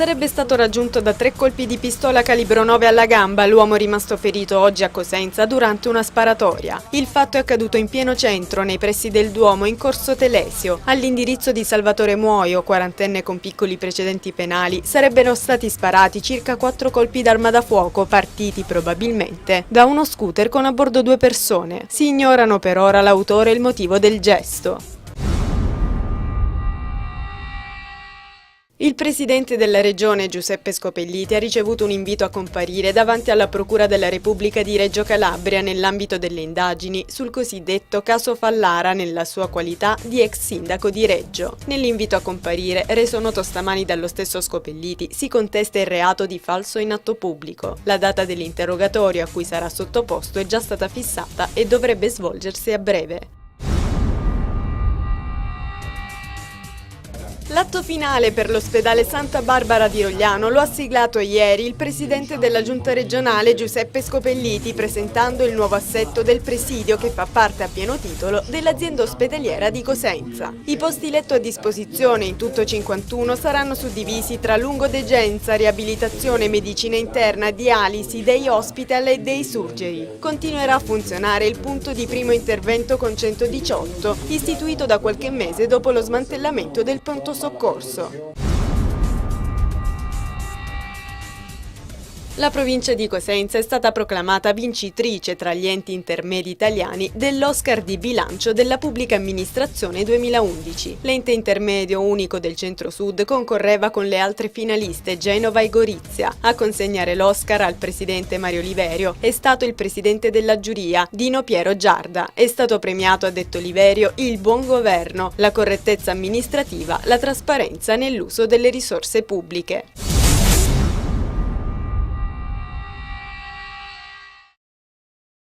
Sarebbe stato raggiunto da 3 colpi di pistola calibro 9 alla gamba l'uomo rimasto ferito oggi a Cosenza durante una sparatoria. Il fatto è accaduto in pieno centro, nei pressi del Duomo, in corso Telesio. All'indirizzo di Salvatore Muoio, quarantenne con piccoli precedenti penali, sarebbero stati sparati circa 4 colpi d'arma da fuoco, partiti probabilmente da uno scooter con a bordo 2 persone. Si ignorano per ora l'autore e il motivo del gesto. Il presidente della regione Giuseppe Scopelliti ha ricevuto un invito a comparire davanti alla Procura della Repubblica di Reggio Calabria nell'ambito delle indagini sul cosiddetto caso Fallara nella sua qualità di ex sindaco di Reggio. Nell'invito a comparire, reso noto stamani dallo stesso Scopelliti, si contesta il reato di falso in atto pubblico. La data dell'interrogatorio a cui sarà sottoposto è già stata fissata e dovrebbe svolgersi a breve. L'atto finale per l'ospedale Santa Barbara di Rogliano lo ha siglato ieri il presidente della giunta regionale Giuseppe Scopelliti, presentando il nuovo assetto del presidio che fa parte a pieno titolo dell'azienda ospedaliera di Cosenza. I posti letto a disposizione, in tutto 51, saranno suddivisi tra lungodegenza, riabilitazione, medicina interna, dialisi, day hospital e day surgery. Continuerà a funzionare il punto di primo intervento con 118, istituito da qualche mese dopo lo smantellamento del pronto soccorso. La provincia di Cosenza è stata proclamata vincitrice tra gli enti intermedi italiani dell'Oscar di bilancio della pubblica amministrazione 2011. L'ente intermedio unico del centro-sud concorreva con le altre finaliste Genova e Gorizia. A consegnare l'Oscar al presidente Mario Liverio è stato il presidente della giuria, Dino Piero Giarda. È stato premiato, ha detto Liverio, il buon governo, la correttezza amministrativa, la trasparenza nell'uso delle risorse pubbliche.